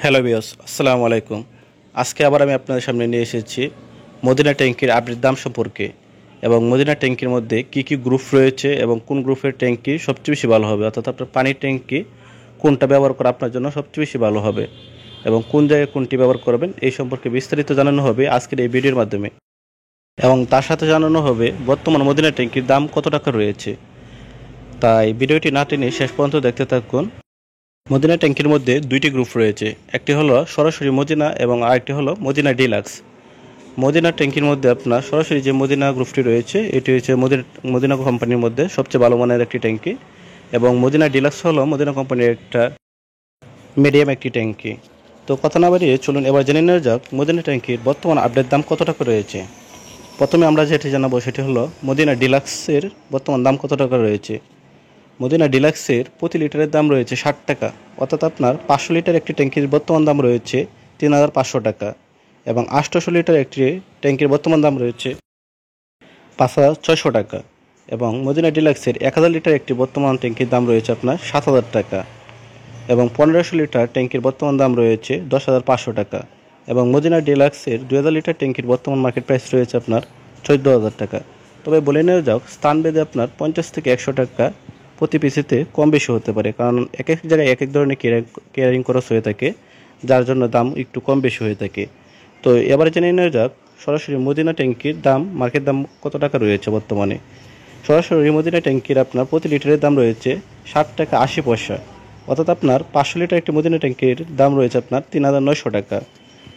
Hello viewers, আসসালামু আলাইকুম। আজকে আবার আমি আপনাদের সামনে নিয়ে এসেছি মদিনা ট্যাঙ্কির আপডেট দাম সম্পর্কে এবং মদিনা ট্যাঙ্কির মধ্যে কি কি গ্রুপ রয়েছে এবং কোন গ্রুপের ট্যাঙ্কি সবচেয়ে বেশি ভালো হবে, অর্থাৎ আপনার পানির ট্যাঙ্কি কোনটা ব্যবহার করা আপনার জন্য সবচেয়ে বেশি ভালো হবে এবং কোন জায়গায় কোনটি ব্যবহার করবেন এই সম্পর্কে বিস্তারিত জানানো হবে আজকের এই ভিডিওর মাধ্যমে। এবং তার সাথে জানানো হবে বর্তমান মদিনা ট্যাঙ্কির দাম কত টাকা রয়েছে। তাই ভিডিওটি না টেনে শেষ পর্যন্ত দেখতে থাকুন। মদিনা ট্যাঙ্কির মধ্যে দুইটি গ্রুপ রয়েছে, একটি হলো সরাসরি মদিনা এবং আরেকটি হলো মদিনা ডিলাক্স। মদিনা ট্যাঙ্কির মধ্যে আপনার সরাসরি যে মদিনা গ্রুপটি রয়েছে এটি হচ্ছে মদিনা কোম্পানির মধ্যে সবচেয়ে ভালো মানের একটি ট্যাঙ্কি এবং মদিনা ডিলাক্স হলো মদিনা কোম্পানির একটা মিডিয়াম একটি ট্যাঙ্কি। তো কথা না বাড়িয়ে চলুন এবার জেনে নেওয়া যাক মদিনা ট্যাঙ্কির বর্তমান আপডেট দাম কত টাকা রয়েছে। প্রথমে আমরা যেটি জানাবো সেটি হলো মদিনা ডিলাক্সের বর্তমান দাম কত টাকা রয়েছে। মদিনা ডিলাক্সের প্রতি লিটারের দাম রয়েছে 60 টাকা, অর্থাৎ আপনার 500 লিটার একটি ট্যাঙ্কির বর্তমান দাম রয়েছে 3500 টাকা এবং 800 লিটার একটি ট্যাঙ্কির বর্তমান দাম রয়েছে 5600 টাকা এবং মদিনা ডিলাক্সের 1000 লিটার একটি বর্তমান ট্যাঙ্কির দাম রয়েছে আপনার 7000 টাকা এবং 1500 লিটার ট্যাঙ্কির বর্তমান দাম রয়েছে 10500 টাকা এবং মদিনা ডিলাক্সের 2000 লিটার ট্যাঙ্কির বর্তমান মার্কেট প্রাইস রয়েছে আপনার 14000 টাকা। তবে বলে নেওয়া যাক স্থানভেদে আপনার 50 থেকে 100 টাকা প্রতি পিসিতে কম বেশি হতে পারে, কারণ এক এক জায়গায় এক এক ধরনের কেয়ারিং খরচ হয়ে থাকে, যার জন্য দাম একটু কম বেশি হয়ে থাকে। তো এবারে জেনে নেওয়া যাক সরাসরি মদিনা ট্যাঙ্কির দাম, মার্কেট দাম কত টাকা রয়েছে বর্তমানে। সরাসরি মদিনা ট্যাঙ্কির আপনার প্রতি লিটারের দাম রয়েছে 60 টাকা 80 পয়সা, অর্থাৎ আপনার 500 লিটার একটি মদিনা ট্যাঙ্কির দাম রয়েছে আপনার 3900 টাকা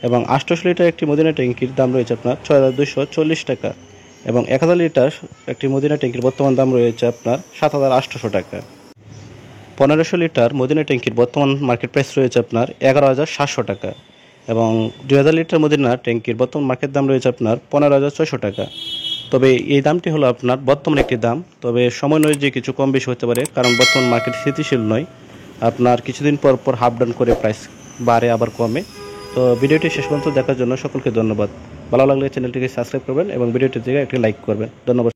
এবং 800 লিটার একটি মদিনা ট্যাঙ্কির দাম রয়েছে আপনার 6240 টাকা এবং 1000 লিটার একটি মদিনা ট্যাঙ্কির বর্তমান দাম রয়েছে আপনার 7800 টাকা। 1500 লিটার মদিনা ট্যাঙ্কির বর্তমান মার্কেট প্রাইস রয়েছে আপনার 11700 টাকা এবং 2000 লিটার মদিনা ট্যাঙ্কির বর্তমান মার্কেট দাম রয়েছে আপনার 15600 টাকা। তবে এই দামটি হলো আপনার বর্তমান একটি দাম, তবে সময় অনুযায়ী কিছু কম বেশি হতে পারে, কারণ বর্তমান মার্কেট স্থিতিশীল নয়, আপনার কিছুদিন পর পর হাফ ডাউন করে প্রাইস বাড়ে আবার কমে। তো ভিডিওটি শেষ পর্যন্ত দেখার জন্য সকলকে ধন্যবাদ। ভালো লাগলে চ্যানেলটিকে সাবস্ক্রাইব করবেন এবং ভিডিওটির জায়গায় একটি লাইক করবেন। ধন্যবাদ।